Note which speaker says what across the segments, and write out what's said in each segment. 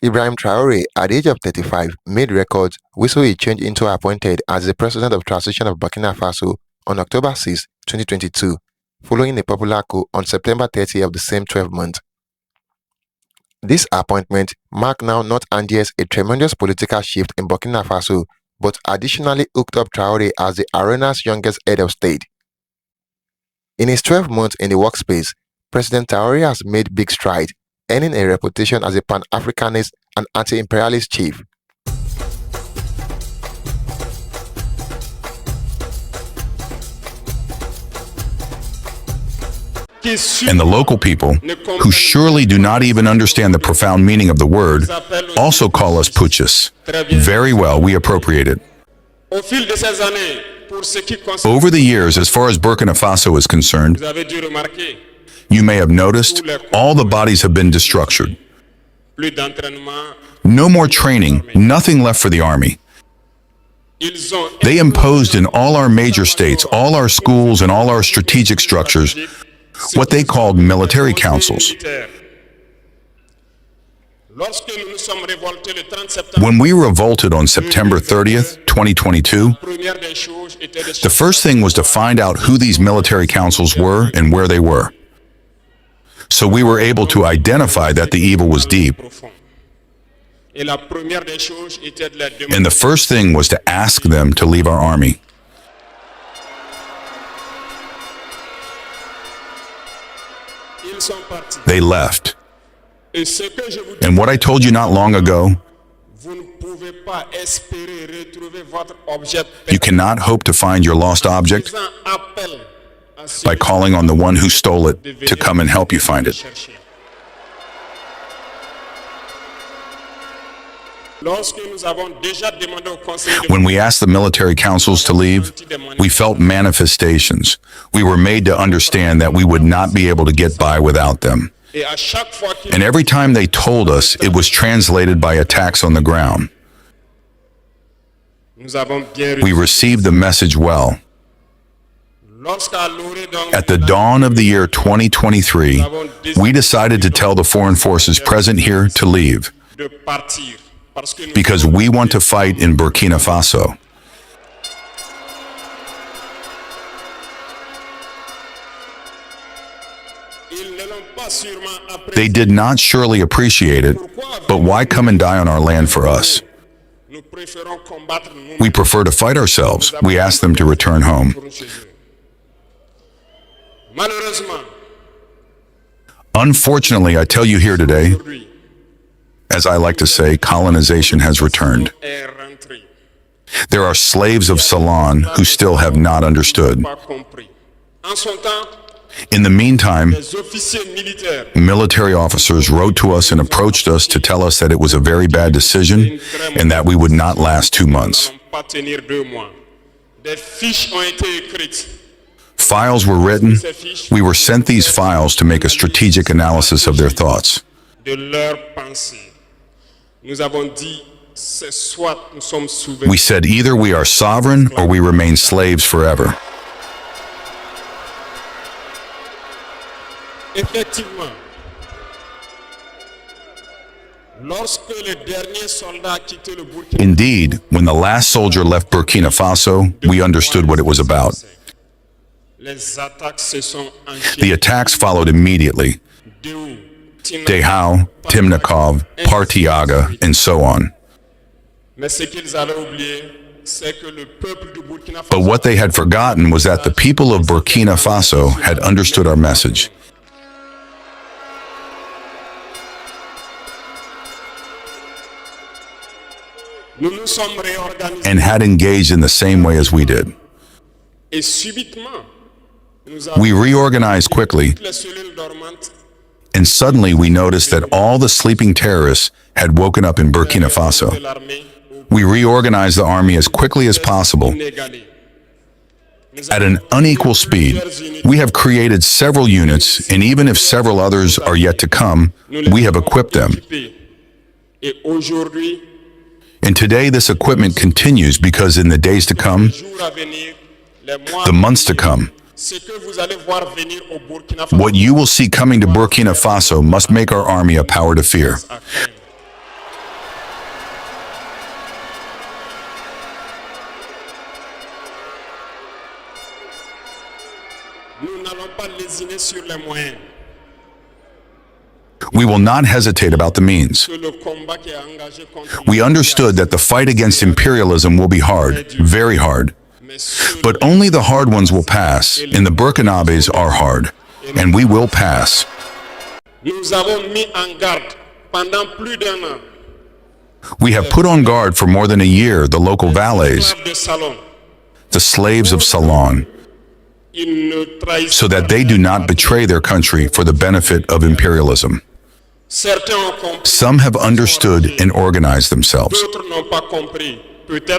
Speaker 1: Ibrahim Traore, at the age of 35, made records which he changed into appointed as the president of Transition of Burkina Faso on October 6, 2022, following a popular coup on September 30 of the same 12 month. This appointment marked now not handiest a tremendous political shift in Burkina Faso, but additionally hooked up Traoré as the arena's youngest head of state. In his 12 months in the workspace, President Traoré has made big strides, earning a reputation as a Pan-Africanist and anti-imperialist chief.
Speaker 2: And the local people, who surely do not even understand the profound meaning of the word, also call us putschists. Very well, we appropriate it. Over the years, as far as Burkina Faso is concerned, you may have noticed all the bodies have been destructured. No more training, nothing left for the army. They imposed in all our major states, all our schools and all our strategic structures, what they called military councils. When we revolted on September 30th, 2022, the first thing was to find out who these military councils were and where they were. So we were able to identify that the evil was deep. And the first thing was to ask them to leave our army. They left. And what I told you not long ago, you cannot hope to find your lost object by calling on the one who stole it to come and help you find it. When we asked the military councils to leave, we felt manifestations. We were made to understand that we would not be able to get by without them. And every time they told us, it was translated by attacks on the ground. We received the message well. At the dawn of the year 2023, we decided to tell the foreign forces present here to leave, because we want to fight in Burkina Faso. They did not surely appreciate it, but why come and die on our land for us? We prefer to fight ourselves. We ask them to return home. Unfortunately, I tell you here today, as I like to say, colonization has returned. There are slaves of Ceylon who still have not understood. In the meantime, military officers wrote to us and approached us to tell us that it was a very bad decision and that we would not last 2 months. Files were written. We were sent these files to make a strategic analysis of their thoughts. We said either we are sovereign or we remain slaves forever. Indeed, when the last soldier left Burkina Faso, we understood what it was about. The attacks followed immediately. Dehao, Timnikov, Partiaga, and so on. But what they had forgotten was that the people of Burkina Faso had understood our message. And had engaged in the same way as we did. We reorganized quickly, and suddenly we noticed that all the sleeping terrorists had woken up in Burkina Faso. We reorganized the army as quickly as possible. At an unequal speed, we have created several units, and even if several others are yet to come, we have equipped them. And today this equipment continues because in the days to come, the months to come, what you will see coming to Burkina Faso must make our army a power to fear. We will not hesitate about the means. We understood that the fight against imperialism will be hard, very hard. But only the hard ones will pass, and the Burkinabés are hard, and we will pass. We have put on guard for more than a year the local valets, the slaves of Salon, so that they do not betray their country for the benefit of imperialism. Some have understood and organized themselves.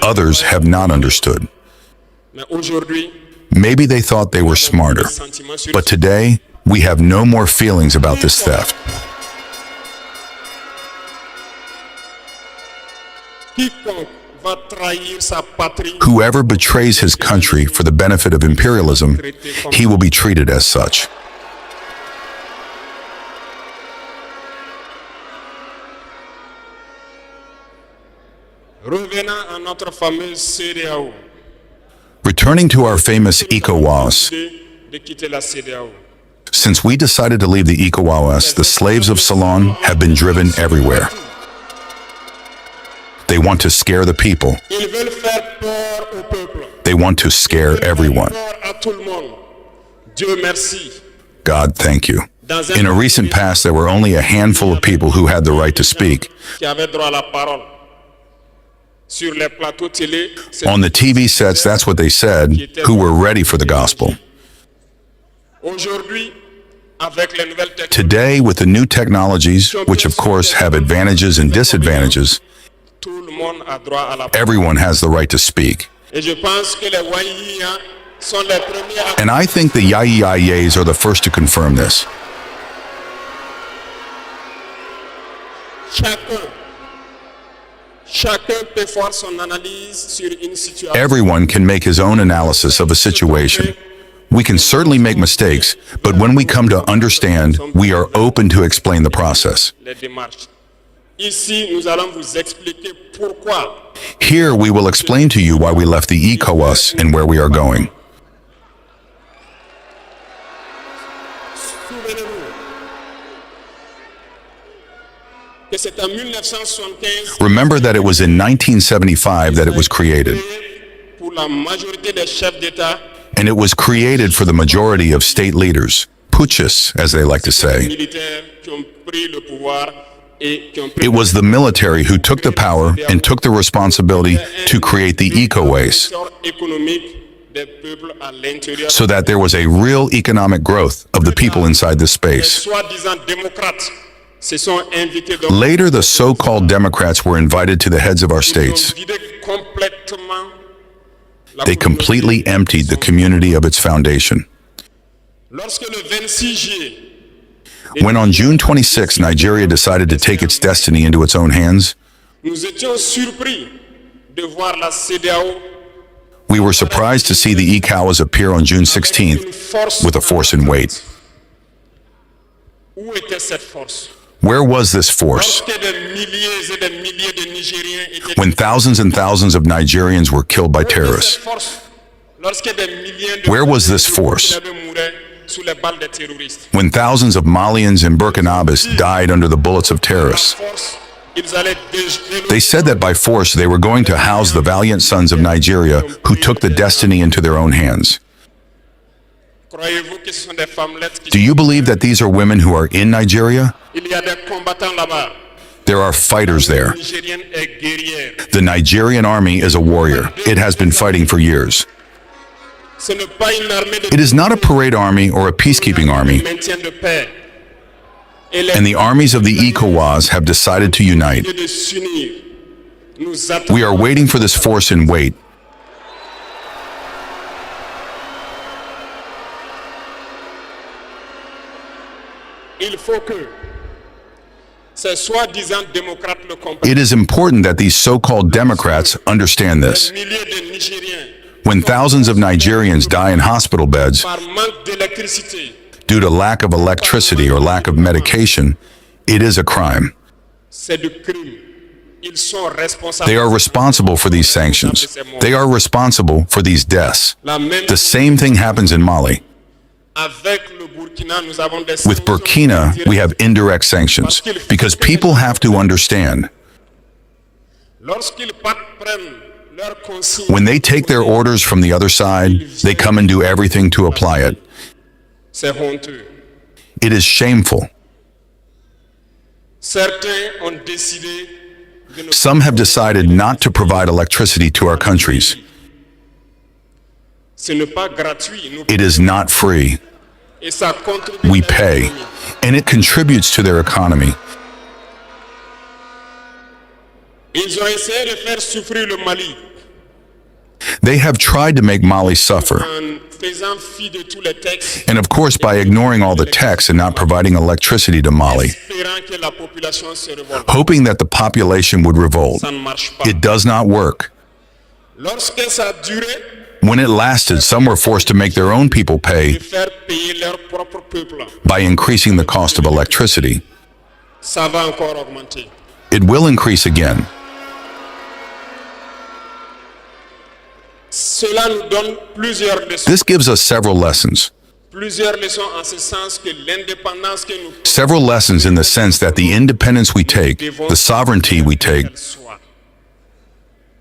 Speaker 2: Others have not understood. Maybe they thought they were smarter, but today we have no more feelings about this theft. Whoever betrays his country for the benefit of imperialism, he will be treated as such. Returning to our famous ECOWAS, since we decided to leave the ECOWAS, the slaves of Salon have been driven everywhere. They want to scare the people. They want to scare everyone. God, thank you. In a recent past, there were only a handful of people who had the right to speak. On the TV sets, that's what they said, who were ready for the gospel. Today, with the new technologies, which of course have advantages and disadvantages, everyone has the right to speak. And I think the Yayayes are the first to confirm this. Everyone can make his own analysis of a situation. We can certainly make mistakes, but when we come to understand, we are open to explain the process. Here we will explain to you why we left the ECOWAS and where we are going. Remember that it was in 1975 that it was created. And it was created for the majority of state leaders, putschists, as they like to say. It was the military who took the power and took the responsibility to create the ECOWAS, so that there was a real economic growth of the people inside this space. Later, the so-called Democrats were invited to the heads of our states. They completely emptied the community of its foundation. When on June 26, Nigeria decided to take its destiny into its own hands, we were surprised to see the ECOWAS appear on June 16th with a force in wait. Where was this force? When thousands and thousands of Nigerians were killed by terrorists. Where was this force? When thousands of Malians and Burkinabés died under the bullets of terrorists. They said that by force they were going to house the valiant sons of Nigeria who took the destiny into their own hands. Do you believe that these are women who are in Nigeria? There are fighters there. The Nigerian army is a warrior. It has been fighting for years. It is not a parade army or a peacekeeping army. And the armies of the ECOWAS have decided to unite. We are waiting for this force in wait. It is important that these so-called Democrats understand this. When thousands of Nigerians die in hospital beds due to lack of electricity or lack of medication, it is a crime. They are responsible for these sanctions. They are responsible for these deaths. The same thing happens in Mali. With Burkina, we have indirect sanctions because people have to understand. When they take their orders from the other side, they come and do everything to apply it. It is shameful. Some have decided not to provide electricity to our countries. It is not free. We pay, and it contributes to their economy. They have tried to make Mali suffer. And of course, by ignoring all the texts and not providing electricity to Mali, hoping that the population would revolt. It does not work. When it lasted, some were forced to make their own people pay by increasing the cost of electricity. It will increase again. This gives us several lessons. Several lessons in the sense that the independence we take, the sovereignty we take,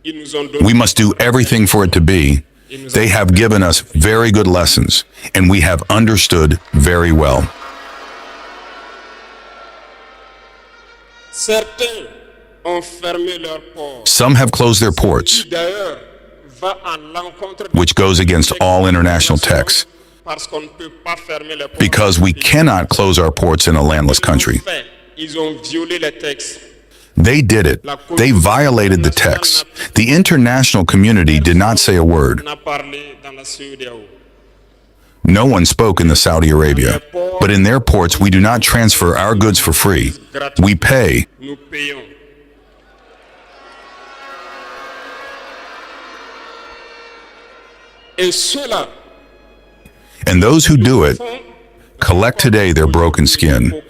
Speaker 2: we must do everything for it to be. They have given us very good lessons, and we have understood very well. Some have closed their ports, which goes against all international texts, because we cannot close our ports in a landless country. They did it. They violated the text. The international community did not say a word. No one spoke in the Saudi Arabia. But in their ports, we do not transfer our goods for free. We pay. And those who do it collect today their broken skin.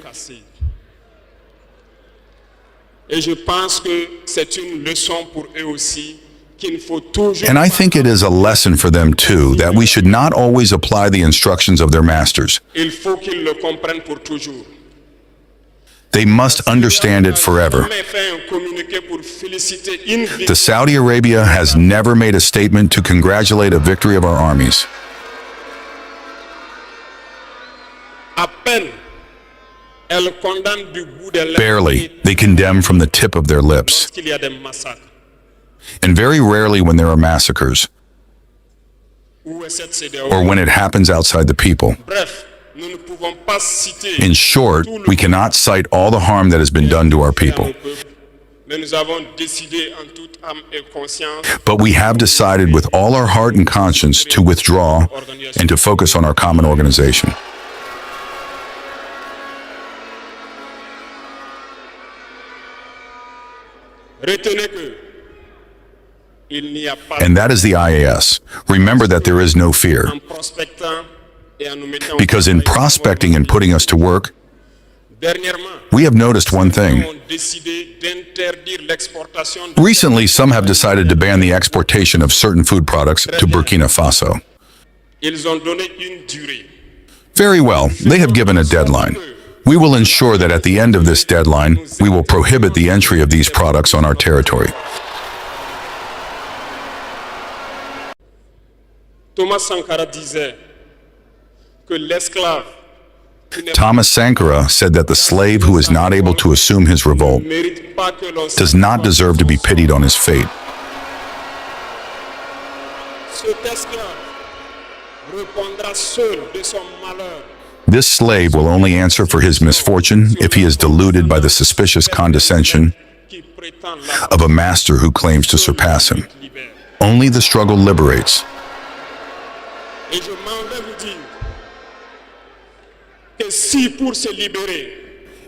Speaker 2: And I think it is a lesson for them too, that we should not always apply the instructions of their masters. They must understand it forever. The Saudi Arabia has never made a statement to congratulate a victory of our armies. Barely, they condemn from the tip of their lips. And very rarely when there are massacres, or when it happens outside the people. In short, we cannot cite all the harm that has been done to our people. But we have decided with all our heart and conscience to withdraw and to focus on our common organization. And that is the IAS. Remember that there is no fear. Because in prospecting and putting us to work, we have noticed one thing. Recently, some have decided to ban the exportation of certain food products to Burkina Faso. Very well, they have given a deadline. We will ensure that at the end of this deadline, we will prohibit the entry of these products on our territory. Thomas Sankara said that the slave who is not able to assume his revolt does not deserve to be pitied on his fate. This slave will only answer for his misfortune if he is deluded by the suspicious condescension of a master who claims to surpass him. Only the struggle liberates.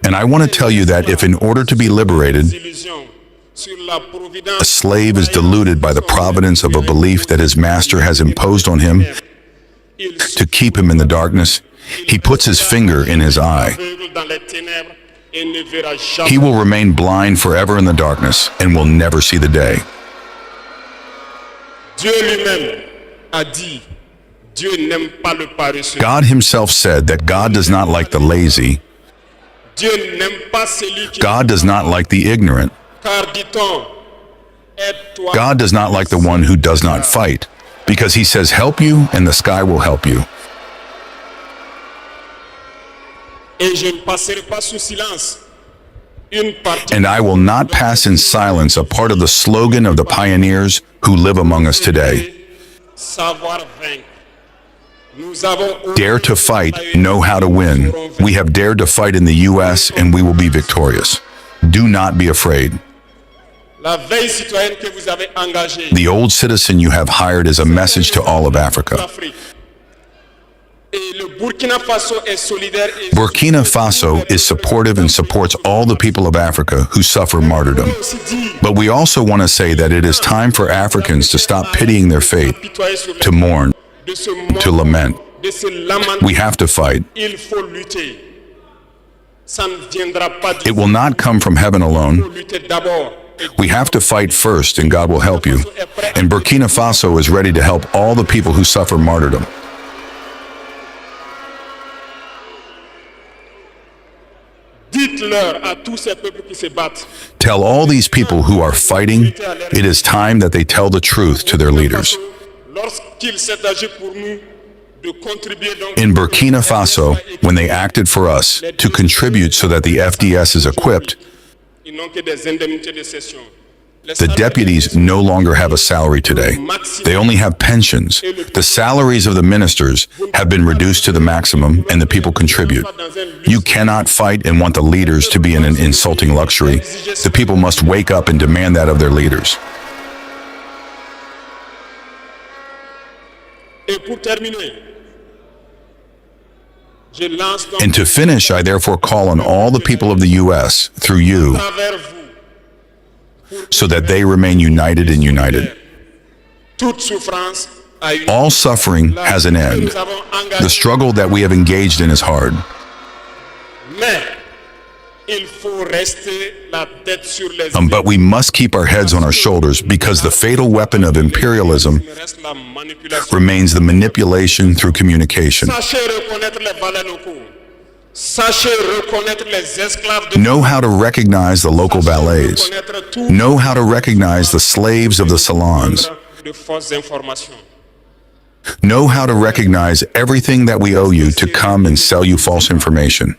Speaker 2: And I want to tell you that if in order to be liberated, a slave is deluded by the providence of a belief that his master has imposed on him to keep him in the darkness, he puts his finger in his eye. He will remain blind forever in the darkness and will never see the day. God himself said that God does not like the lazy. God does not like the ignorant. God does not like the one who does not fight, because he says, help you, and the sky will help you. And I will not pass in silence a part of the slogan of the pioneers who live among us today. Dare to fight, know how to win. We have dared to fight in the U.S. and we will be victorious. Do not be afraid. The old citizen you have hired is a message to all of Africa. Burkina Faso is supportive and supports all the people of Africa who suffer martyrdom. But we also want to say that it is time for Africans to stop pitying their fate, to mourn, to lament. We have to fight. It will not come from heaven alone. We have to fight first, and God will help you. And Burkina Faso is ready to help all the people who suffer martyrdom. Tell all these people who are fighting, it is time that they tell the truth to their leaders. In Burkina Faso, when they acted for us to contribute so that the FDS is equipped, the deputies no longer have a salary today. They only have pensions. The salaries of the ministers have been reduced to the maximum, and the people contribute. You cannot fight and want the leaders to be in an insulting luxury. The people must wake up and demand that of their leaders. And to finish, I therefore call on all the people of the U.S., through you, so that they remain united and united. All suffering has an end. The struggle that we have engaged in is hard. But we must keep our heads on our shoulders, because the fatal weapon of imperialism remains the manipulation through communication. Know how to recognize the local valets. Know how to recognize the slaves of the salons. Know how to recognize everything that we owe you to come and sell you false information.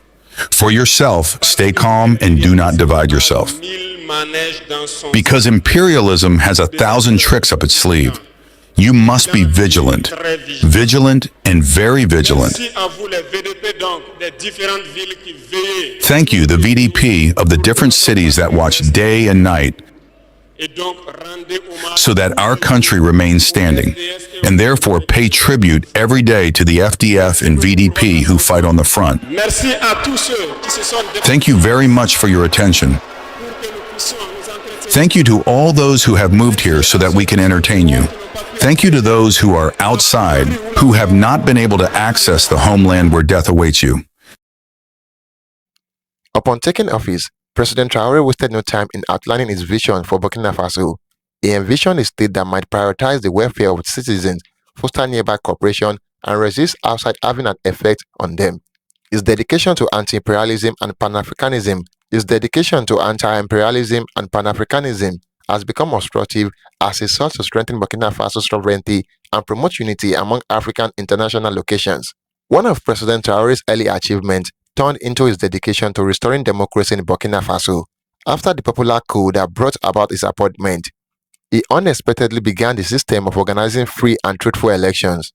Speaker 2: For yourself, stay calm and do not divide yourself. Because imperialism has 1,000 tricks up its sleeve. You must be vigilant. Vigilant and very vigilant. Thank you, the VDP of the different cities that watch day and night, so that our country remains standing, and therefore pay tribute every day to the FDF and VDP who fight on the front. Thank you very much for your attention. Thank you to all those who have moved here so that we can entertain you. Thank you to those who are outside, who have not been able to access the homeland where death awaits you.
Speaker 1: Upon taking office, President Traoré wasted no time in outlining his vision for Burkina Faso. He envisioned a state that might prioritize the welfare of its citizens, foster nearby cooperation, and resist outside having an effect on them. His dedication to anti-imperialism and Pan-Africanism has become obstructive as he sought to strengthen Burkina Faso's sovereignty and promote unity among African international locations. One of President Traoré's early achievements turned into his dedication to restoring democracy in Burkina Faso. After the popular coup that brought about his appointment, he unexpectedly began the system of organizing free and truthful elections.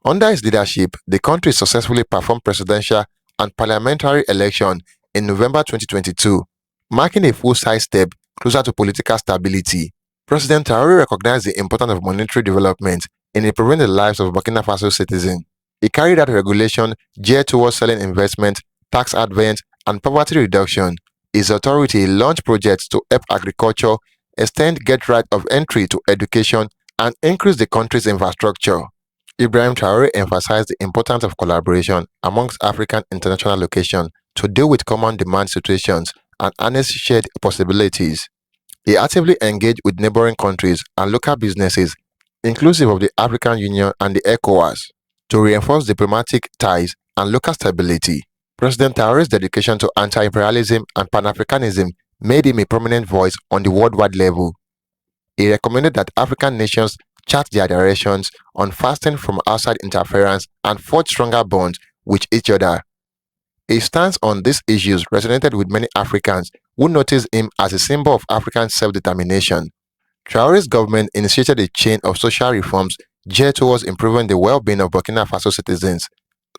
Speaker 1: Under his leadership, the country successfully performed presidential and parliamentary elections in November 2022, marking a full-size step closer to political stability. President Traoré recognized the importance of monetary development in improving the lives of Burkina Faso citizens. He carried out regulation geared towards selling investment, tax advance, and poverty reduction. His authority launched projects to help agriculture, extend get right of entry to education, and increase the country's infrastructure. Ibrahim Traore emphasized the importance of collaboration amongst African international locations to deal with common demand situations and harness shared possibilities. He actively engaged with neighboring countries and local businesses inclusive of the African Union and the ECOWAS, to reinforce diplomatic ties and local stability. President Traoré's dedication to anti-imperialism and Pan-Africanism made him a prominent voice on the worldwide level. He recommended that African nations chart their directions on fasting from outside interference and forge stronger bonds with each other. His stance on these issues resonated with many Africans who noticed him as a symbol of African self-determination. Traoré's government initiated a chain of social reforms geared towards improving the well-being of Burkina Faso citizens.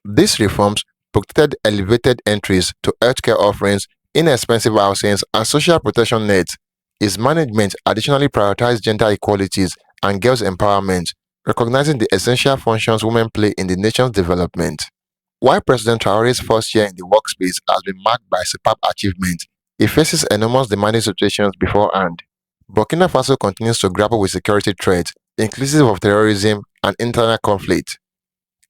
Speaker 1: These reforms protected elevated entries to healthcare offerings, inexpensive housings, and social protection nets. His management additionally prioritized gender equalities and girls' empowerment, recognizing the essential functions women play in the nation's development. While President Traoré's first year in the workspace has been marked by superb achievements, he faces enormous demanding situations beforehand. Burkina Faso continues to grapple with security threats, inclusive of terrorism and internal conflict.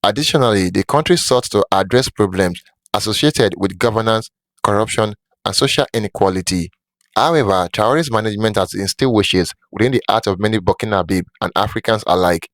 Speaker 1: Additionally, the country sought to address problems associated with governance, corruption, and social inequality. However, Traoré's management has instilled wishes within the heart of many Burkinabé and Africans alike.